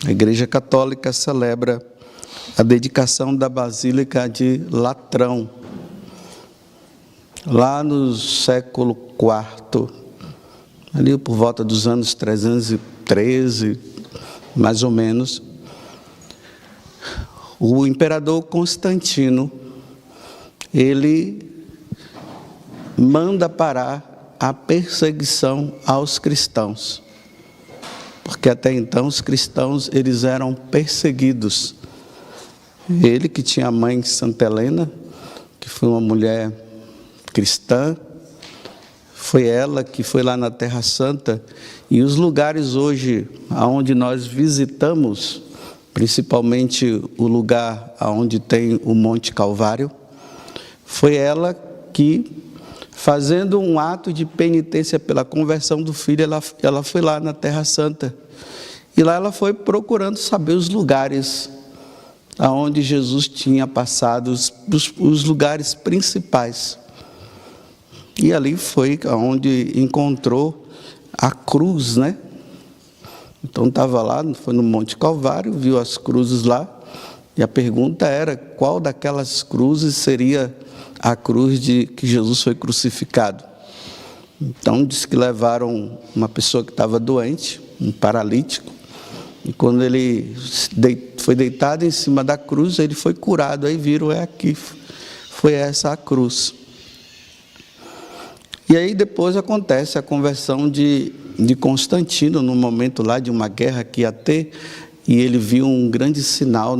A Igreja Católica celebra a dedicação da Basílica de Latrão, lá no século IV, ali por volta dos anos 313, mais ou menos. O imperador Constantino, ele manda parar a perseguição aos cristãos, porque até então os cristãos eles eram perseguidos. Ele que tinha a mãe Santa Helena, que foi uma mulher cristã, foi ela que foi lá na Terra Santa, e os lugares hoje aonde nós visitamos, principalmente o lugar onde tem o Monte Calvário, foi ela que, fazendo um ato de penitência pela conversão do filho, ela foi lá na Terra Santa. E lá ela foi procurando saber os lugares aonde Jesus tinha passado, os lugares principais. E ali foi onde encontrou a cruz, né? Então estava lá, foi no Monte Calvário, viu as cruzes lá, e a pergunta era qual daquelas cruzes seria a cruz de que Jesus foi crucificado. Então disse que levaram uma pessoa que estava doente, um paralítico, e quando ele foi deitado em cima da cruz, ele foi curado. Aí viram, aqui, foi essa a cruz. E aí depois acontece a conversão de Constantino, no momento lá de uma guerra que ia ter, e ele viu um grande sinal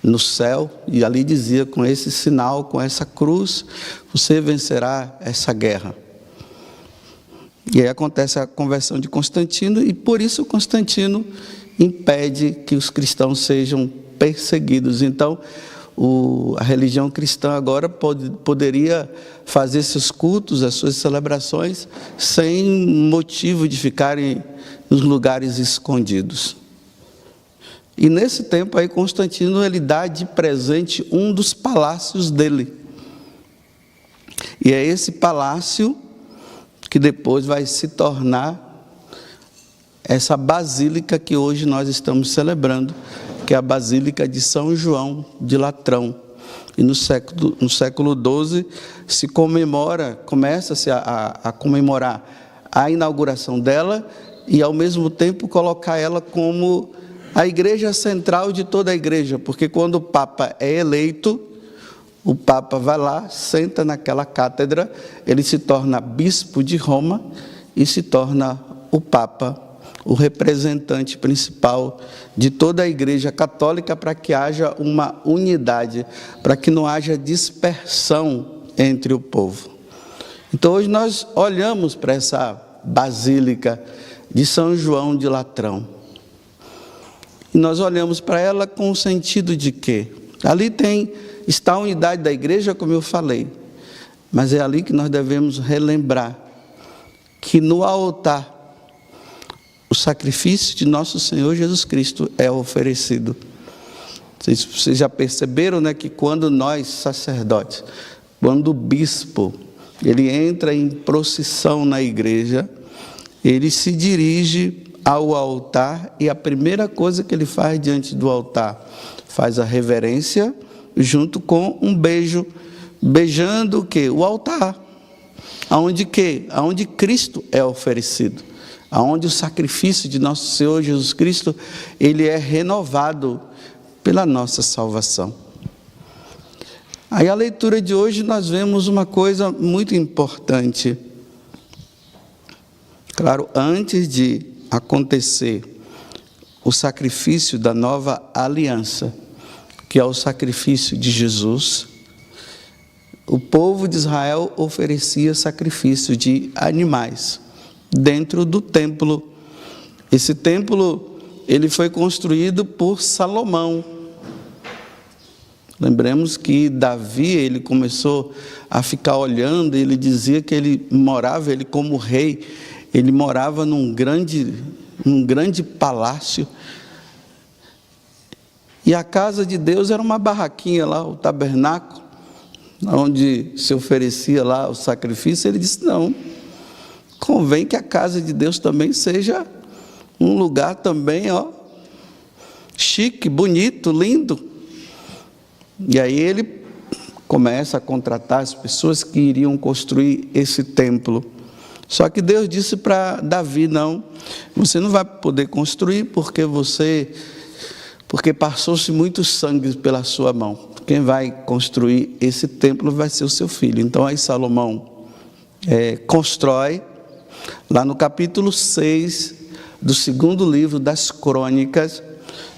no céu, e ali dizia: com esse sinal, com essa cruz, você vencerá essa guerra. E aí acontece a conversão de Constantino, e por isso Constantino impede que os cristãos sejam perseguidos. Então, a religião cristã agora poderia fazer seus cultos, as suas celebrações, sem motivo de ficarem nos lugares escondidos. E nesse tempo aí, Constantino, ele dá de presente um dos palácios dele. E é esse palácio que depois vai se tornar essa basílica que hoje nós estamos celebrando, que é a Basílica de São João de Latrão. E no século XII se começa-se a comemorar a inauguração dela e, ao mesmo tempo, colocar ela como a igreja central de toda a igreja, porque quando o Papa é eleito, o Papa vai lá, senta naquela cátedra, ele se torna bispo de Roma e se torna o Papa, o representante principal de toda a Igreja Católica, para que haja uma unidade, para que não haja dispersão entre o povo. Então hoje nós olhamos para essa Basílica de São João de Latrão, e nós olhamos para ela com o sentido de que ali está a unidade da igreja, como eu falei, mas é ali que nós devemos relembrar que no altar o sacrifício de nosso Senhor Jesus Cristo é oferecido. Vocês já perceberam, né, que quando nós, sacerdotes, quando o bispo, ele entra em procissão na igreja, ele se dirige ao altar e a primeira coisa que ele faz diante do altar, faz a reverência junto com um beijo, beijando o quê? O altar. Aonde Cristo é oferecido. Aonde o sacrifício de nosso Senhor Jesus Cristo, ele é renovado pela nossa salvação. Aí a leitura de hoje nós vemos uma coisa muito importante. Claro, antes de acontecer o sacrifício da nova aliança, que é o sacrifício de Jesus, o povo de Israel oferecia sacrifício de animais dentro do templo. Esse templo, ele foi construído por Salomão. Lembremos que Davi, ele começou a ficar olhando, ele dizia que ele como rei, ele morava num grande palácio, e a casa de Deus era uma barraquinha lá, o tabernáculo, onde se oferecia lá o sacrifício. Ele disse: não, convém que a casa de Deus também seja um lugar também, chique, bonito, lindo. E aí ele começa a contratar as pessoas que iriam construir esse templo. Só que Deus disse para Davi: não, você não vai poder construir porque passou-se muito sangue pela sua mão. Quem vai construir esse templo vai ser o seu filho. Então aí Salomão constrói, lá no capítulo 6 do 2º livro das Crônicas,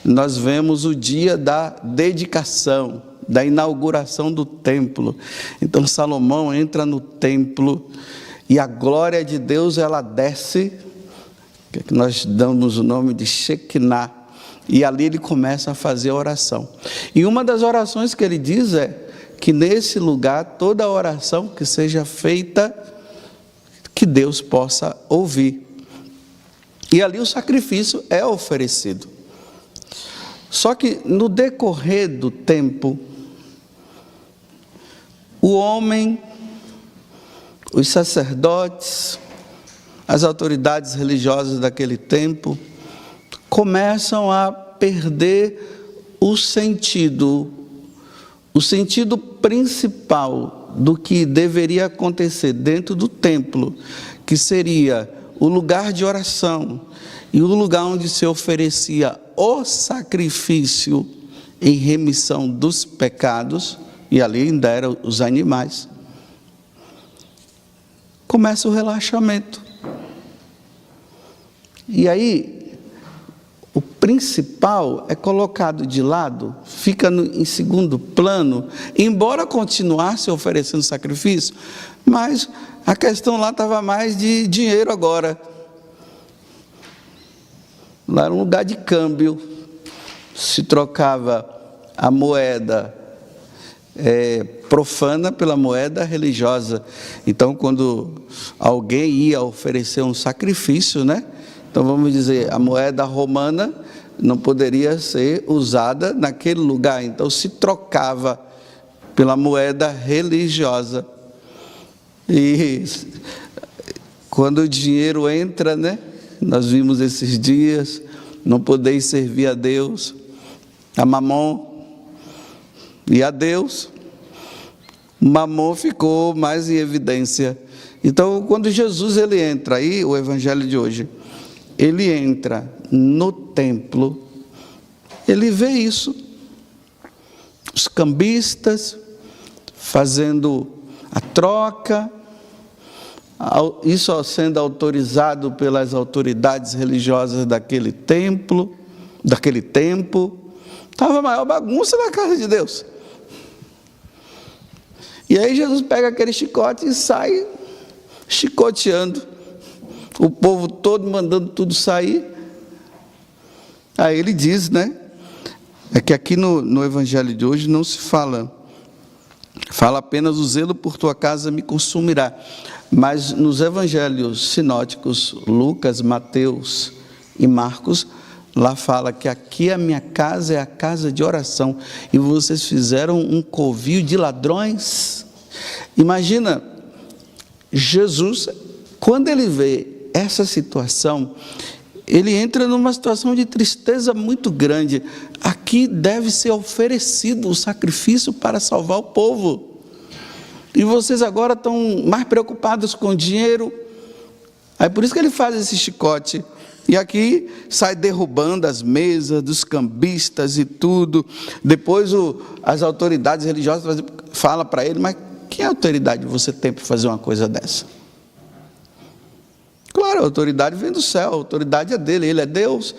nós vemos o dia da dedicação, da inauguração do templo. Então Salomão entra no templo e a glória de Deus ela desce, que nós damos o nome de Shekinah, e ali ele começa a fazer a oração. E uma das orações que ele diz é que nesse lugar toda oração que seja feita, que Deus possa ouvir. E ali o sacrifício é oferecido. Só que no decorrer do tempo, o homem, os sacerdotes, as autoridades religiosas daquele tempo, começam a perder o sentido principal do que deveria acontecer dentro do templo, que seria o lugar de oração e o lugar onde se oferecia o sacrifício em remissão dos pecados, e ali ainda eram os animais. Começa o relaxamento. E aí, o principal é colocado de lado, fica em segundo plano, embora continuasse oferecendo sacrifício, mas a questão lá estava mais de dinheiro agora. Lá era um lugar de câmbio, se trocava a moeda profana pela moeda religiosa. Então, quando alguém ia oferecer um sacrifício, né? Então, vamos dizer, a moeda romana não poderia ser usada naquele lugar. Então, se trocava pela moeda religiosa. E quando o dinheiro entra, né? Nós vimos esses dias, não podeis servir a Deus, a Mamon e a Deus. Mamon ficou mais em evidência. Então, quando Jesus ele entra, aí o evangelho de hoje, ele entra no templo, ele vê isso, os cambistas fazendo a troca, isso sendo autorizado pelas autoridades religiosas daquele tempo, estava a maior bagunça na casa de Deus. E aí Jesus pega aquele chicote e sai chicoteando, o povo todo mandando tudo sair. Aí ele diz, né? É que aqui no evangelho de hoje não se fala apenas: o zelo por tua casa me consumirá. Mas nos evangelhos sinóticos, Lucas, Mateus e Marcos, lá fala que aqui a minha casa é a casa de oração, e vocês fizeram um covil de ladrões. Imagina, Jesus, quando ele vê essa situação, ele entra numa situação de tristeza muito grande. Aqui deve ser oferecido o sacrifício para salvar o povo. E vocês agora estão mais preocupados com dinheiro. Aí por isso que ele faz esse chicote. E aqui sai derrubando as mesas dos cambistas e tudo. Depois as autoridades religiosas falam para ele: mas que autoridade você tem para fazer uma coisa dessa? Claro, a autoridade vem do céu, a autoridade é dele, ele é Deus.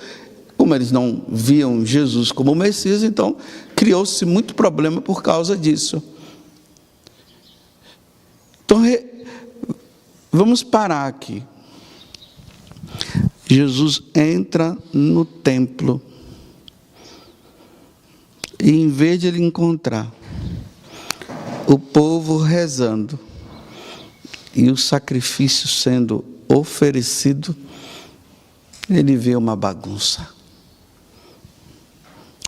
Como eles não viam Jesus como Messias, então criou-se muito problema por causa disso. Então, vamos parar aqui. Jesus entra no templo e, em vez de ele encontrar o povo rezando e o sacrifício sendo oferecido, ele vê uma bagunça.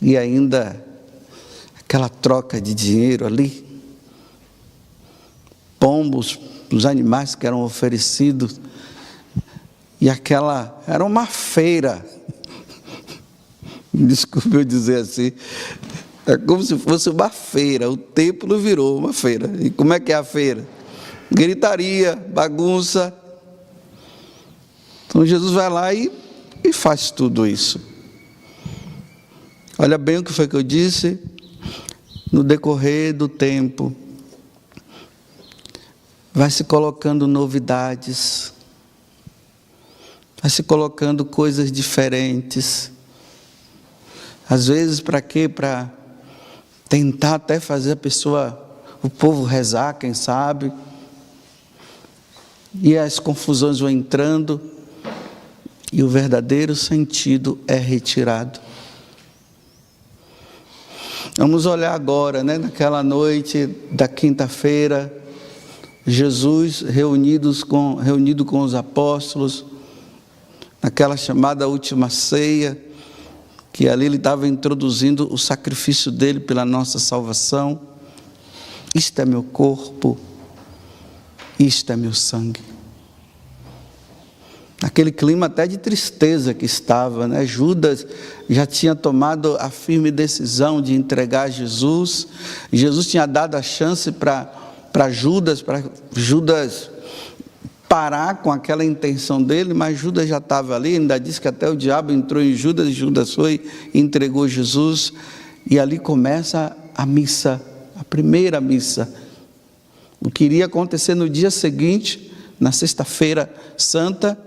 E ainda aquela troca de dinheiro ali, pombos, os animais que eram oferecidos, e aquela era uma feira Desculpe eu dizer assim, é como se fosse uma feira, o templo virou uma feira. E como é que é a feira? Gritaria, bagunça. Então Jesus vai lá e faz tudo isso. Olha bem o que foi que eu disse. No decorrer do tempo, vai se colocando novidades, vai se colocando coisas diferentes. Às vezes, para quê? Para tentar até fazer o povo rezar, quem sabe. E as confusões vão entrando, e o verdadeiro sentido é retirado. Vamos olhar agora, naquela noite da quinta-feira, Jesus reunido com os apóstolos, naquela chamada última ceia, que ali ele estava introduzindo o sacrifício dele pela nossa salvação. Isto é meu corpo, isto é meu sangue. Aquele clima até de tristeza que estava, Judas já tinha tomado a firme decisão de entregar Jesus. Jesus tinha dado a chance para Judas parar com aquela intenção dele, mas Judas já estava ali, ainda disse que até o diabo entrou em Judas, e Judas foi e entregou Jesus, e ali começa a missa, a primeira missa. O que iria acontecer no dia seguinte, na sexta-feira santa,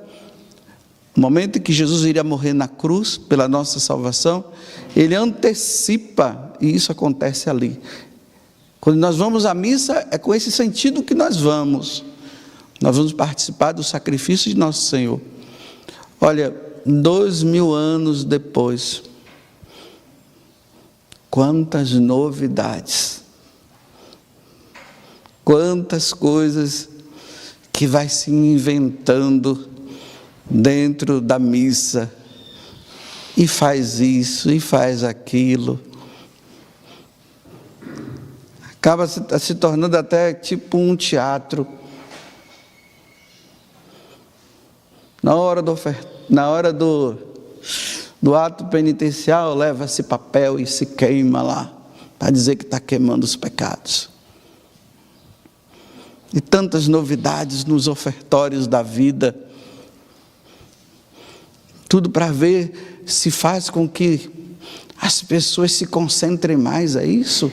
o momento em que Jesus iria morrer na cruz pela nossa salvação, ele antecipa, e isso acontece ali. Quando nós vamos à missa, é com esse sentido que nós vamos participar do sacrifício de nosso Senhor. Olha, 2000 anos depois, quantas novidades, quantas coisas que vai se inventando dentro da missa, e faz isso, e faz aquilo, acaba se tornando até tipo um teatro. Na hora do ato penitencial, leva-se papel e se queima lá, para dizer que está queimando os pecados. E tantas novidades nos ofertórios da vida, tudo para ver se faz com que as pessoas se concentrem mais, é isso?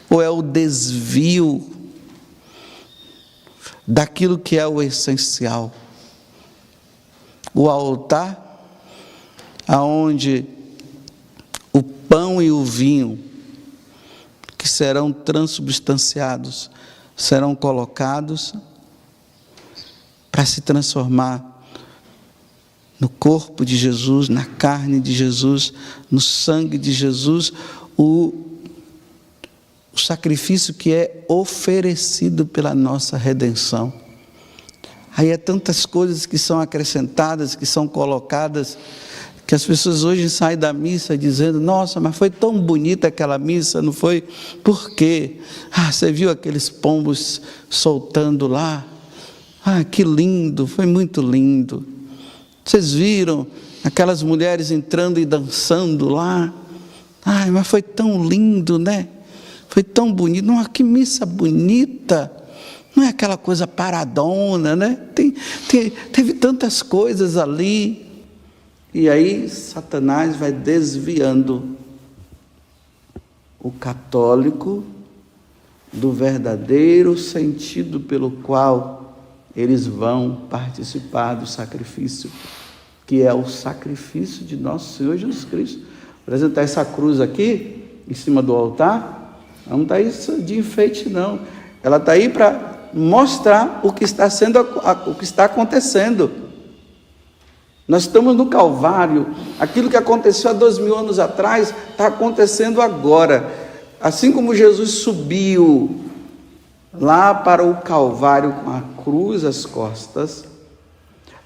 Ou é o desvio daquilo que é o essencial? O altar, aonde o pão e o vinho, que serão transubstanciados, serão colocados para se transformar no corpo de Jesus, na carne de Jesus, no sangue de Jesus, o sacrifício que é oferecido pela nossa redenção. Aí é tantas coisas que são acrescentadas, que são colocadas, que as pessoas hoje saem da missa dizendo: nossa, mas foi tão bonita aquela missa, não foi? Por quê? Você viu aqueles pombos soltando lá? Que lindo, foi muito lindo. Vocês viram aquelas mulheres entrando e dançando lá? Mas foi tão lindo, Foi tão bonito. Nossa, que missa bonita. Não é aquela coisa paradona, Teve tantas coisas ali. E aí Satanás vai desviando o católico do verdadeiro sentido pelo qual eles vão participar do sacrifício, que é o sacrifício de nosso Senhor Jesus Cristo. Apresentar essa cruz aqui, em cima do altar, não está isso de enfeite, não. Ela está aí para mostrar o que está acontecendo. Nós estamos no Calvário. Aquilo que aconteceu há 2000 anos atrás está acontecendo agora. Assim como Jesus subiu lá para o Calvário com a cruz às costas,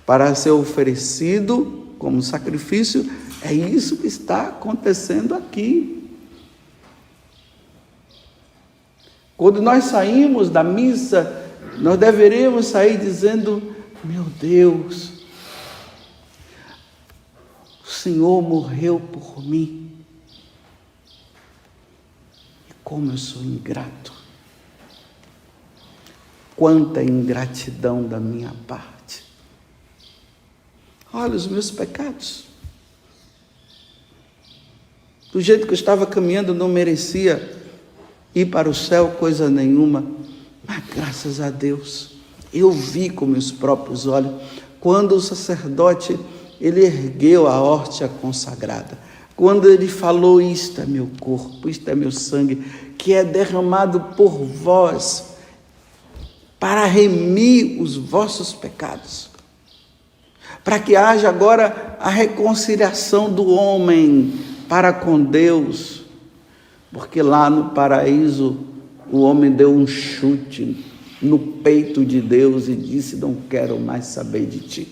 para ser oferecido como sacrifício, é isso que está acontecendo aqui. Quando nós saímos da missa, nós deveríamos sair dizendo: meu Deus, o Senhor morreu por mim. E como eu sou ingrato. Quanta ingratidão da minha parte. Olha os meus pecados. Do jeito que eu estava caminhando, não merecia ir para o céu, coisa nenhuma. Mas graças a Deus, eu vi com meus próprios olhos, quando o sacerdote, ele ergueu a hóstia consagrada. Quando ele falou, isto é meu corpo, isto é meu sangue, que é derramado por vós, para remir os vossos pecados. Para que haja agora a reconciliação do homem para com Deus, porque lá no paraíso o homem deu um chute no peito de Deus e disse: não quero mais saber de ti.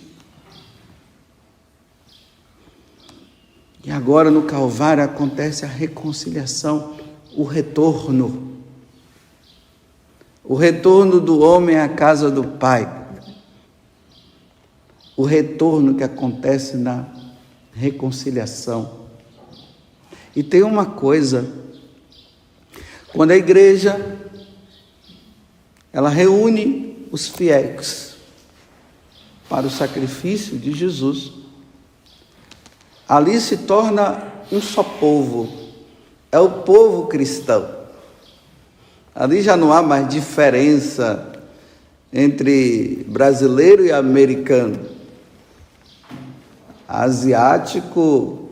E agora no Calvário acontece a reconciliação, o retorno do homem à casa do Pai, o retorno que acontece na reconciliação. E tem uma coisa, quando a igreja, ela reúne os fiéis para o sacrifício de Jesus, ali se torna um só povo, é o povo cristão. Ali já não há mais diferença entre brasileiro e americano, asiático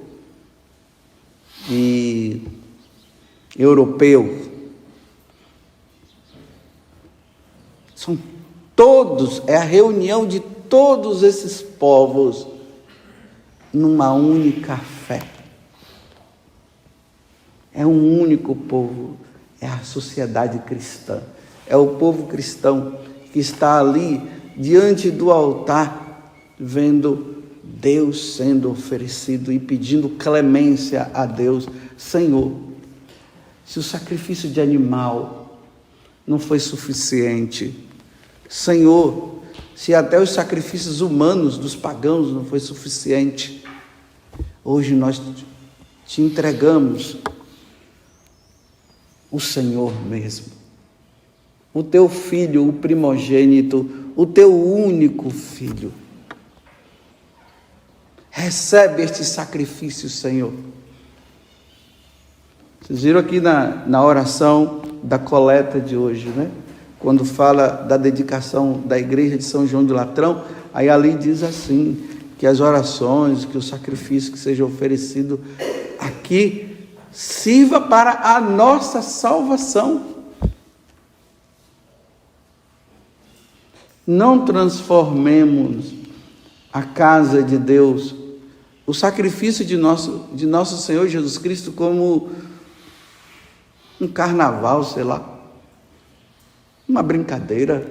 e europeu. São todos, é a reunião de todos esses povos numa única fé. É um único povo, é a sociedade cristã, é o povo cristão que está ali diante do altar, vendo Deus sendo oferecido e pedindo clemência a Deus. Senhor, se o sacrifício de animal não foi suficiente, Senhor, se até os sacrifícios humanos dos pagãos não foi suficiente, hoje nós te entregamos o Senhor mesmo, o teu filho, o primogênito, o teu único filho. Recebe este sacrifício, Senhor. Vocês viram aqui na oração da coleta de hoje, né? Quando fala da dedicação da igreja de São João de Latrão, aí ali diz assim, que as orações, que o sacrifício que seja oferecido aqui, sirva para a nossa salvação. Não transformemos a casa de Deus, o sacrifício de nosso Senhor Jesus Cristo, como um carnaval, sei lá, uma brincadeira,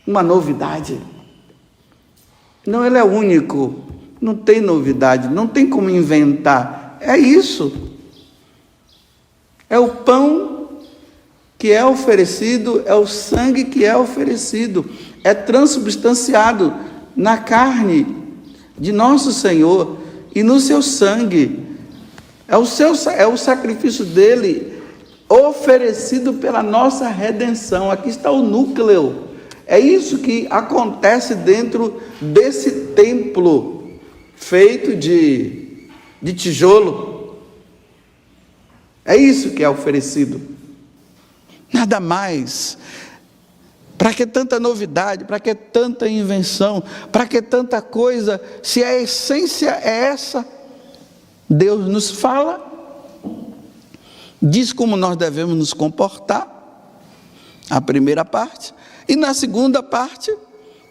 uma novidade. Não, ele é único, não tem novidade, não tem como inventar, é isso. É o pão que é oferecido, é o sangue que é oferecido, é transubstanciado na carne de nosso Senhor e no seu sangue. É o sacrifício dele oferecido pela nossa redenção. Aqui está o núcleo. É isso que acontece dentro desse templo feito de tijolo. É isso que é oferecido. Nada mais. Para que tanta novidade? Para que tanta invenção? Para que tanta coisa? Se a essência é essa, Deus nos fala, diz como nós devemos nos comportar, a primeira parte, e na segunda parte,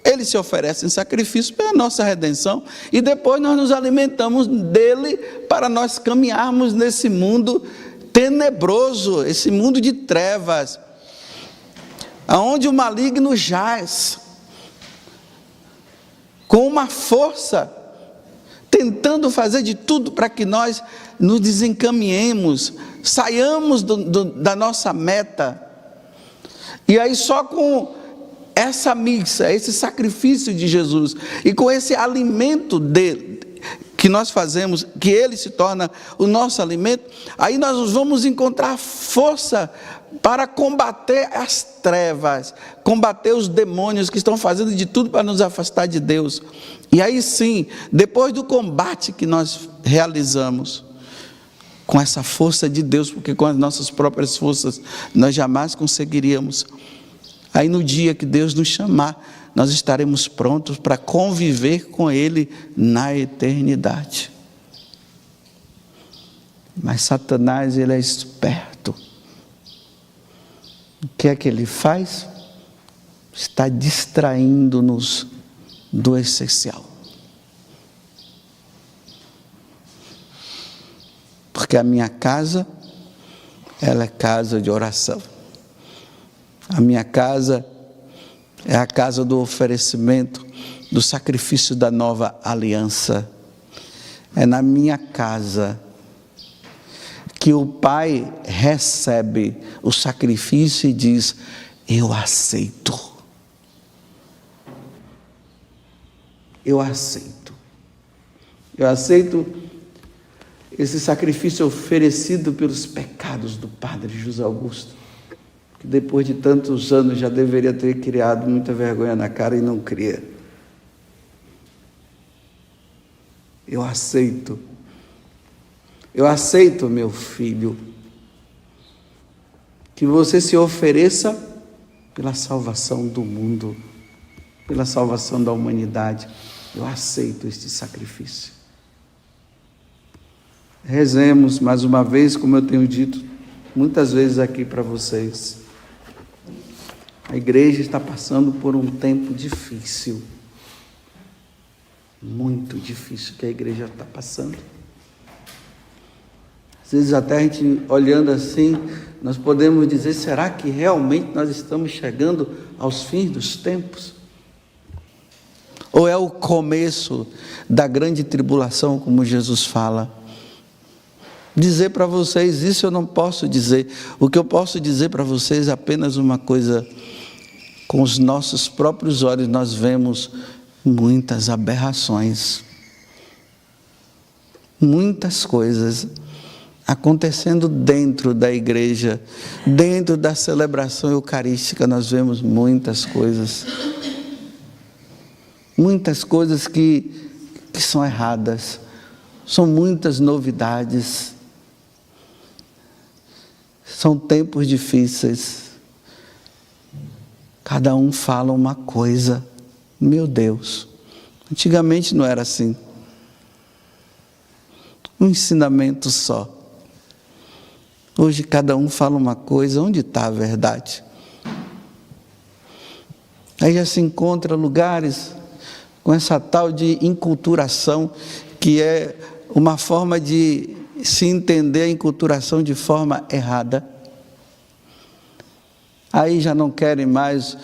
ele se oferece em sacrifício pela nossa redenção, e depois nós nos alimentamos dele para nós caminharmos nesse mundo tenebroso, esse mundo de trevas, aonde o maligno jaz, com uma força, tentando fazer de tudo para que nós nos desencaminhemos, saiamos da nossa meta. E aí só com essa missa, esse sacrifício de Jesus, e com esse alimento dele, que nós fazemos, que ele se torna o nosso alimento, aí nós vamos encontrar força para combater as trevas, combater os demônios que estão fazendo de tudo para nos afastar de Deus. E aí sim, depois do combate que nós realizamos, com essa força de Deus, porque com as nossas próprias forças nós jamais conseguiríamos, aí no dia que Deus nos chamar, nós estaremos prontos para conviver com Ele na eternidade. Mas Satanás, ele é esperto. O que é que ele faz? Está distraindo-nos do essencial. Porque a minha casa, ela é casa de oração. A minha casa é a casa do oferecimento, do sacrifício da nova aliança. É na minha casa que o Pai recebe o sacrifício e diz: eu aceito. Eu aceito. Eu aceito esse sacrifício oferecido pelos pecados do Padre José Augusto, que depois de tantos anos já deveria ter criado muita vergonha na cara e não cria. Eu aceito. Eu aceito, meu filho, que você se ofereça pela salvação do mundo, pela salvação da humanidade. Eu aceito este sacrifício. Rezemos mais uma vez, como eu tenho dito muitas vezes aqui para vocês. A igreja está passando por um tempo difícil, muito difícil que a igreja está passando. Às vezes até a gente olhando assim, nós podemos dizer: será que realmente nós estamos chegando aos fins dos tempos? Ou é o começo da grande tribulação, como Jesus fala? Dizer para vocês, isso eu não posso dizer. O que eu posso dizer para vocês é apenas uma coisa: com os nossos próprios olhos nós vemos muitas aberrações, muitas coisas acontecendo dentro da igreja, dentro da celebração eucarística. Nós vemos muitas coisas que são erradas, são muitas novidades, são tempos difíceis. Cada um fala uma coisa. Meu Deus, antigamente não era assim. Um ensinamento só. Hoje cada um fala uma coisa. Onde está a verdade? Aí já se encontra lugares com essa tal de enculturação, que é uma forma de se entender a enculturação de forma errada. Aí já não querem mais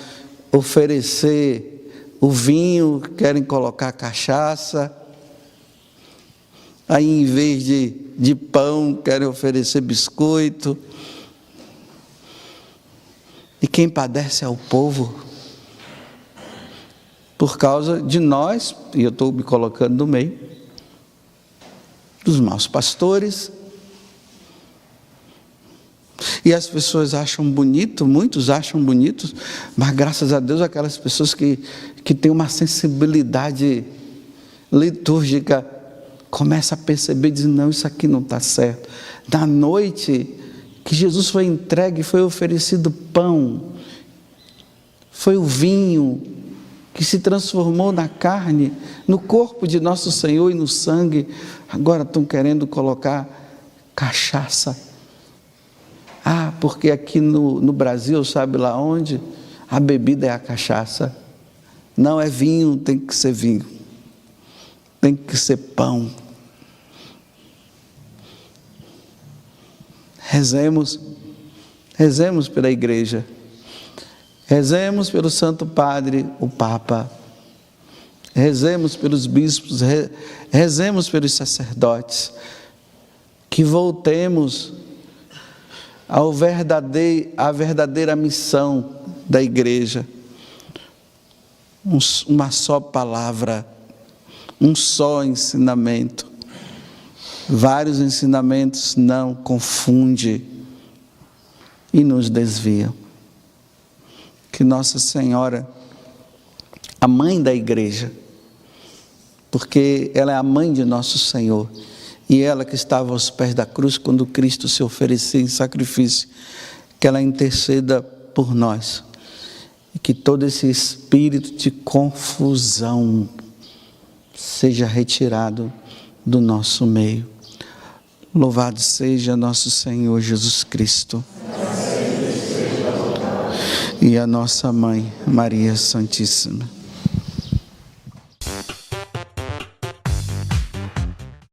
oferecer o vinho, querem colocar cachaça. Aí em vez de pão, querem oferecer biscoito. E quem padece é o povo, por causa de nós, e eu estou me colocando no meio, dos maus pastores. E as pessoas acham bonito, muitos acham bonitos, mas graças a Deus aquelas pessoas que têm uma sensibilidade litúrgica começam a perceber e dizem: não, isso aqui não está certo. Na noite que Jesus foi entregue, foi oferecido pão, foi o vinho que se transformou na carne, no corpo de nosso Senhor e no sangue. Agora estão querendo colocar cachaça. Porque aqui no Brasil, sabe lá onde? A bebida é a cachaça. Não é vinho, tem que ser vinho. Tem que ser pão. Rezemos pela igreja. Rezemos pelo Santo Padre, o Papa. Rezemos pelos bispos, rezemos pelos sacerdotes. Que voltemos à verdadeira missão da igreja. uma só palavra, um só ensinamento. Vários ensinamentos não confunde e nos desviam. Que Nossa Senhora, a mãe da igreja, porque ela é a mãe de nosso Senhor, e ela que estava aos pés da cruz quando Cristo se oferecia em sacrifício, que ela interceda por nós, e que todo esse espírito de confusão seja retirado do nosso meio. Louvado seja nosso Senhor Jesus Cristo e a nossa Mãe, Maria Santíssima.